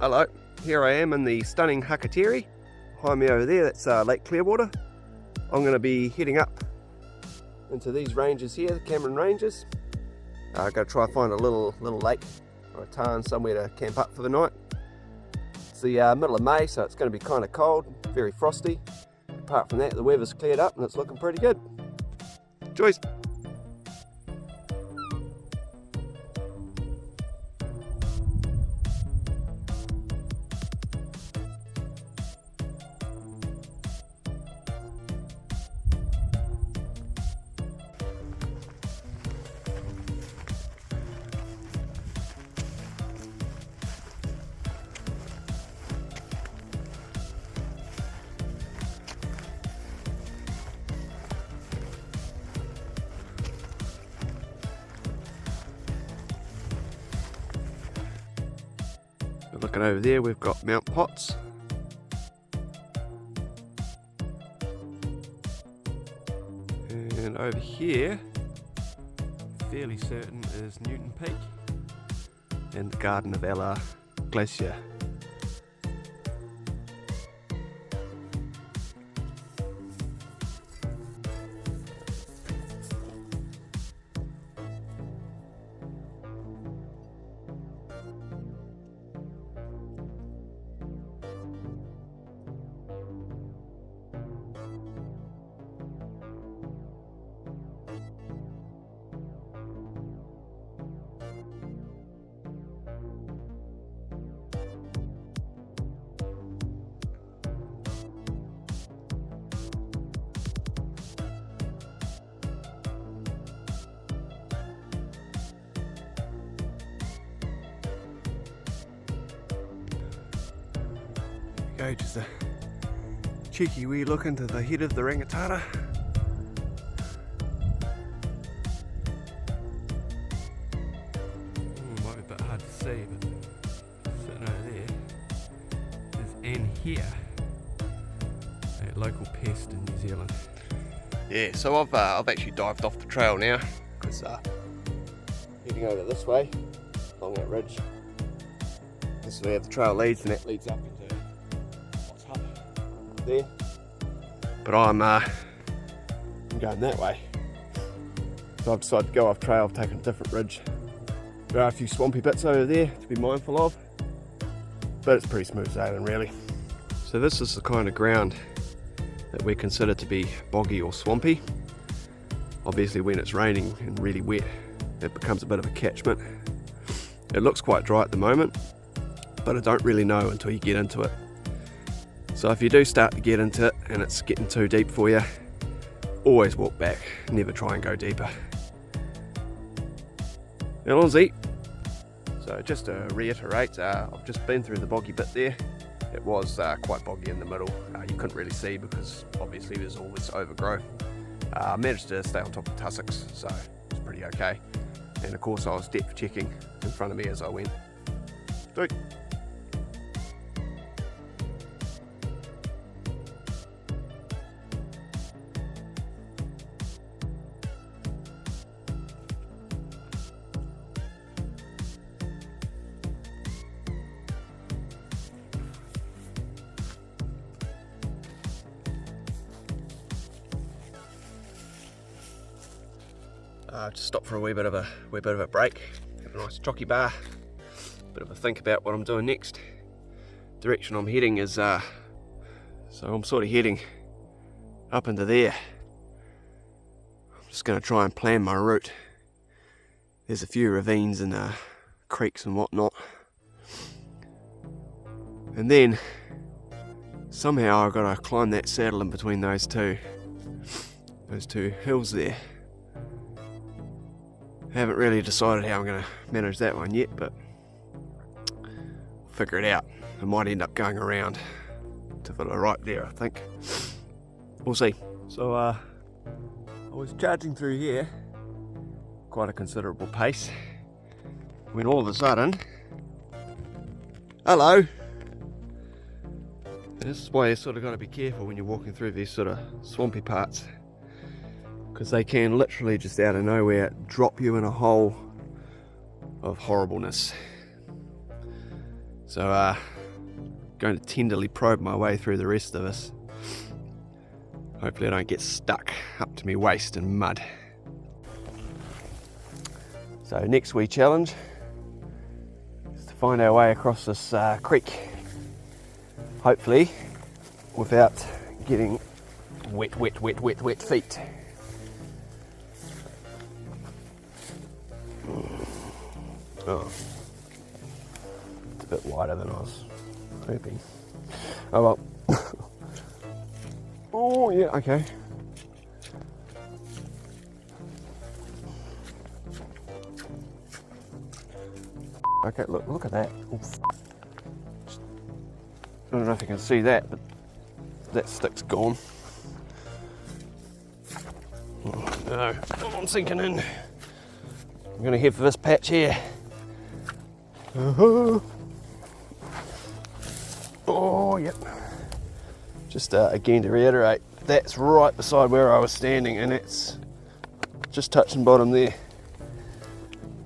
Hello, here I am in the stunning Hakateri. Behind me over there, that's Lake Clearwater. I'm going to be heading up into these ranges here, the Cameron Ranges. I'm going to try and find a little lake or a tarn somewhere to camp up for the night. It's the middle of May, so it's going to be kind of cold, very frosty. Apart from that, the weather's cleared up and it's looking pretty good. Joyce. Looking over there, we've got Mount Potts. And over here, fairly certain is Newton Peak and the Garden of Ella Glacier. Go, just a cheeky wee look into the head of the Rangitata. Might be a bit hard to see, but sitting over there is Anne here, a local pest in New Zealand. Yeah, so I've actually dived off the trail now because heading over this way along that ridge. This is where the trail leads, and that leads up into there, but I'm going that way, so I've decided to go off trail. I've taken a different ridge. There are a few swampy bits over there to be mindful of, but it's pretty smooth sailing really. So this is the kind of ground that we consider to be boggy or swampy. Obviously when it's raining and really wet, it becomes a bit of a catchment. It looks quite dry at the moment, but I don't really know until you get into it. So if you do start to get into it and it's getting too deep for you, always walk back, never try and go deeper. Now Lindsay, so just to reiterate, I've just been through the boggy bit there. It was quite boggy in the middle. You couldn't really see because obviously there's all this overgrowth. I managed to stay on top of tussocks, so it's pretty okay. And of course I was depth checking in front of me as I went. Dude. Just stop for a wee bit of a break, have a nice jockey bar, bit of a think about what I'm doing next. Direction I'm heading is, so I'm sort of heading up into there. I'm just going to try and plan my route. There's a few ravines and creeks and whatnot, and then somehow I've got to climb that saddle in between those two hills there. Haven't really decided how I'm going to manage that one yet, but I'll figure it out. I might end up going around to the right there, I think. We'll see. So I was charging through here, quite a considerable pace, when all of a sudden, hello! And this is why you sort of got to be careful when you're walking through these sort of swampy parts. because they can literally just out of nowhere drop you in a hole of horribleness. So going to tenderly probe my way through the rest of this. Hopefully I don't get stuck up to my waist in mud. So next wee challenge is to find our way across this creek. Hopefully without getting wet feet. Oh, it's a bit wider than I was hoping. Oh well. Oh yeah, okay. Okay, look at that. Oh, I don't know if you can see that, but that stick's gone. Oh, no, I'm sinking in. I'm gonna head for this patch here. Oh, yep. Just again to reiterate, that's right beside where I was standing, and it's just touching bottom there.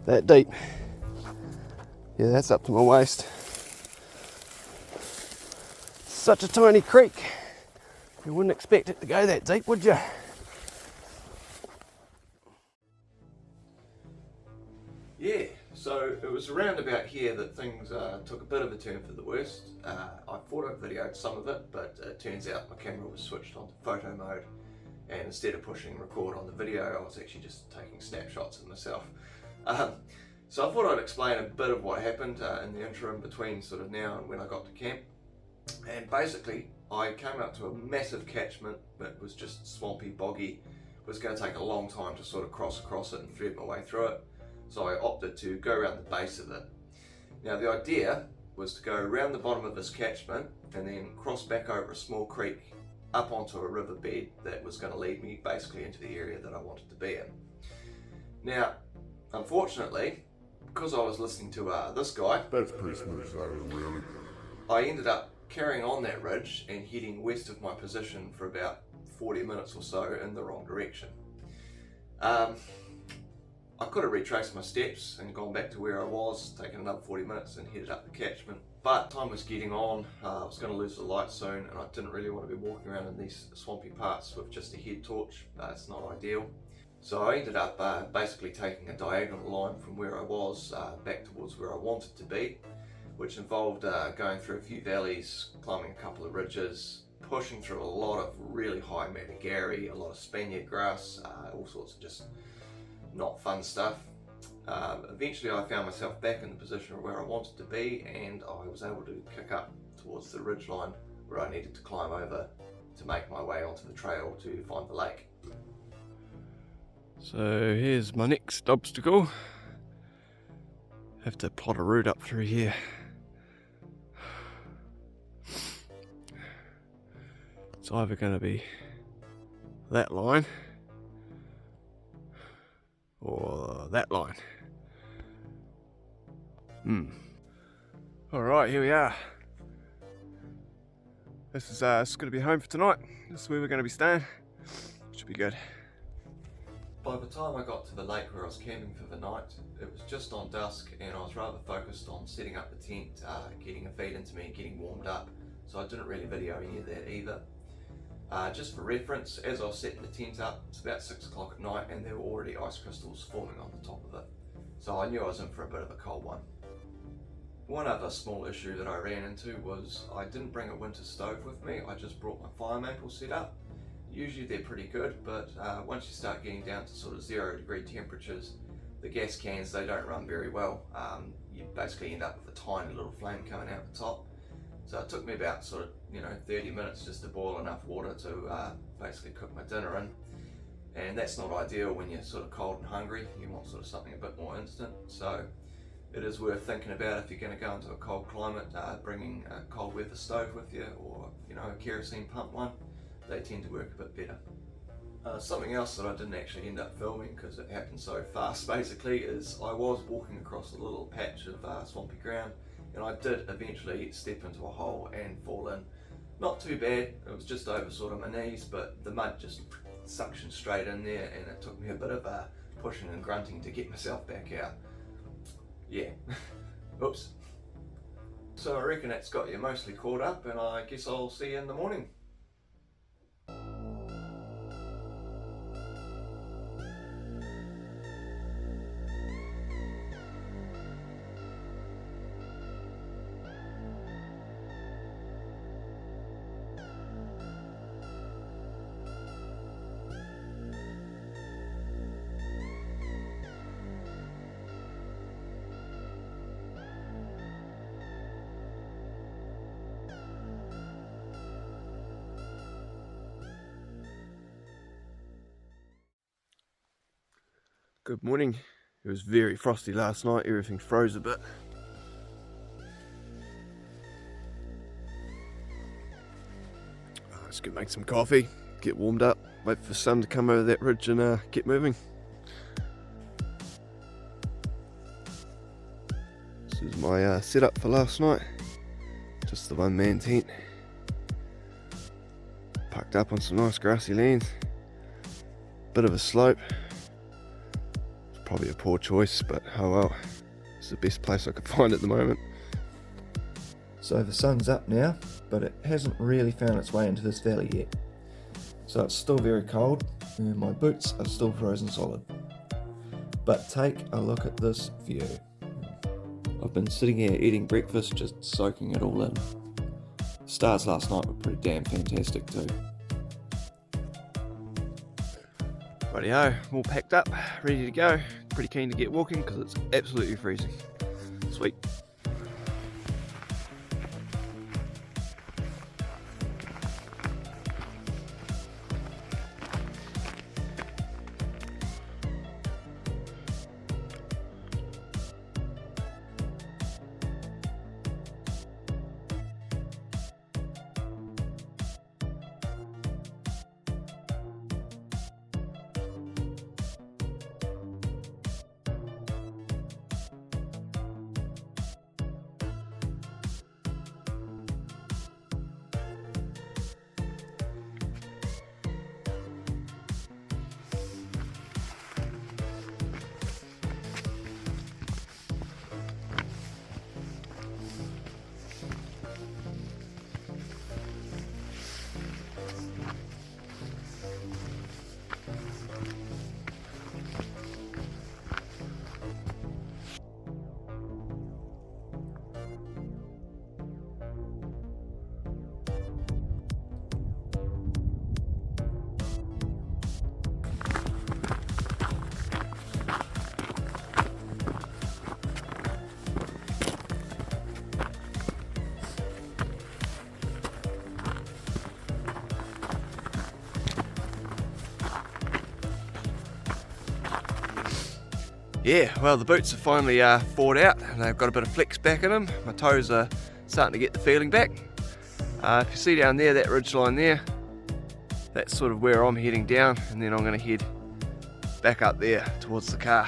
That deep. Yeah, that's up to my waist. Such a tiny creek. You wouldn't expect it to go that deep, would you? Yeah, so it was around about here that things took a bit of a turn for the worst. I thought I videoed some of it, but it turns out my camera was switched on to photo mode, and instead of pushing record on the video, I was actually just taking snapshots of myself. So I thought I'd explain a bit of what happened in the interim between sort of now and when I got to camp. And basically, I came up to a massive catchment that was just swampy, boggy. It was going to take a long time to sort of cross across it and thread my way through it. So I opted to go around the base of it. Now the idea was to go around the bottom of this catchment and then cross back over a small creek up onto a riverbed that was going to lead me basically into the area that I wanted to be in. Now, unfortunately, because I was listening to this guy, that's pretty smooth sailing, really. I ended up carrying on that ridge and heading west of my position for about 40 minutes or so in the wrong direction. I could have retraced my steps and gone back to where I was, taken another 40 minutes and headed up the catchment, but time was getting on. I was going to lose the light soon, and I didn't really want to be walking around in these swampy parts with just a head torch. It's not ideal. So I ended up basically taking a diagonal line from where I was back towards where I wanted to be, which involved going through a few valleys, climbing a couple of ridges, pushing through a lot of really high matagari, a lot of Spaniard grass, all sorts of just not fun stuff. Eventually I found myself back in the position where I wanted to be, and I was able to kick up towards the ridgeline where I needed to climb over to make my way onto the trail to find the lake. So here's my next obstacle. Have to plot a route up through here. It's either going to be that line or that line. Alright, here we are. This is going to be home for tonight. This is where we're going to be staying. Should be good. By the time I got to the lake where I was camping for the night, it was just on dusk, and I was rather focused on setting up the tent, getting a feed into me and getting warmed up, so I didn't really video any of that either. Just for reference, as I was setting the tent up, it's about 6 o'clock at night and there were already ice crystals forming on the top of it, so I knew I was in for a bit of a cold one. One other small issue that I ran into was I didn't bring a winter stove with me. I just brought my fire maple set up. Usually they're pretty good, but once you start getting down to sort of 0-degree temperatures, the gas cans, they don't run very well. You basically end up with a tiny little flame coming out the top. So it took me about sort of 30 minutes just to boil enough water to basically cook my dinner in. And that's not ideal when you're sort of cold and hungry. You want sort of something a bit more instant. So it is worth thinking about if you're going to go into a cold climate, bringing a cold weather stove with you, or a kerosene pump one. They tend to work a bit better. Something else that I didn't actually end up filming because it happened so fast basically is I was walking across a little patch of swampy ground, and I did eventually step into a hole and fall in. Not too bad, it was just over sort of my knees, but the mud just suctioned straight in there, and it took me a bit of pushing and grunting to get myself back out. Yeah, oops. So I reckon that's got you mostly caught up, and I guess I'll see you in the morning. Good morning. It was very frosty last night, everything froze a bit. Let's go make some coffee, get warmed up, wait for the sun to come over that ridge and get moving. This is my setup for last night. Just the one-man tent. Parked up on some nice grassy land. Bit of a slope. Probably a poor choice, but oh well, it's the best place I could find at the moment. So the sun's up now, but it hasn't really found its way into this valley yet. So it's still very cold, and my boots are still frozen solid. But take a look at this view. I've been sitting here eating breakfast, just soaking it all in. The stars last night were pretty damn fantastic too. Rightio, all packed up, ready to go. Pretty keen to get walking because it's absolutely freezing. Sweet. Yeah, well, the boots are finally thawed out and they've got a bit of flex back in them. My toes are starting to get the feeling back. If you see down there, that ridge line there, that's sort of where I'm heading down, and then I'm going to head back up there towards the car.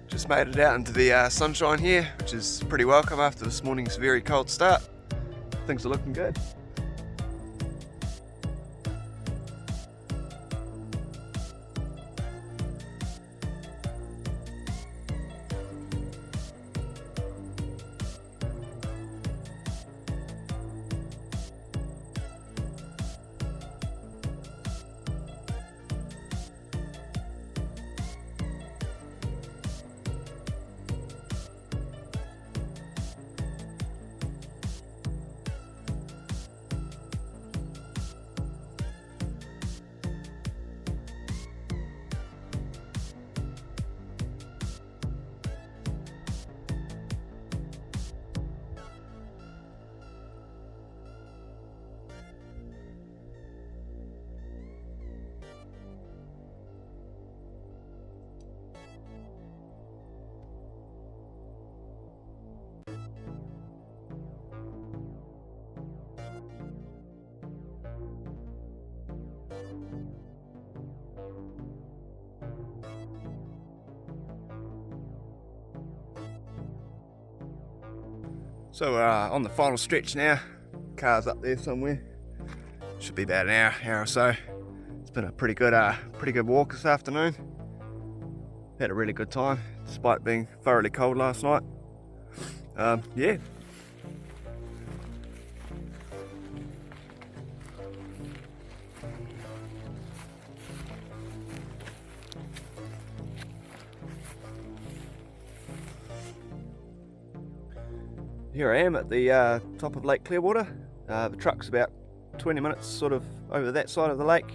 Just made it out into the sunshine here, which is pretty welcome after this morning's very cold start. Things are looking good. So on the final stretch now. Car's up there somewhere. Should be about an hour or so. It's been a pretty good walk this afternoon. Had a really good time, despite being thoroughly cold last night. Yeah. Here I am at the top of Lake Clearwater. The truck's about 20 minutes sort of over that side of the lake.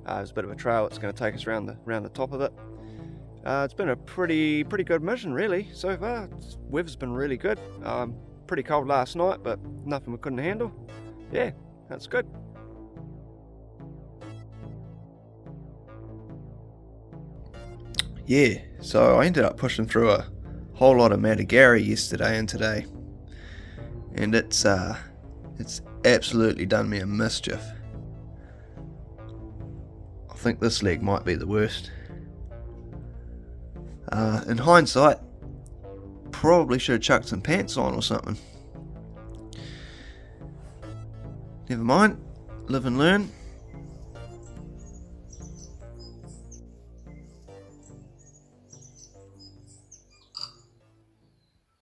There's a bit of a trail that's going to take us around the top of it. It's been a pretty good mission really so far. Weather's been really good. Pretty cold last night, but nothing we couldn't handle. Yeah, that's good. Yeah, so I ended up pushing through a whole lot of Matagari yesterday and today. And it's absolutely done me a mischief. I think this leg might be the worst. In hindsight, probably should have chucked some pants on or something. Never mind, live and learn.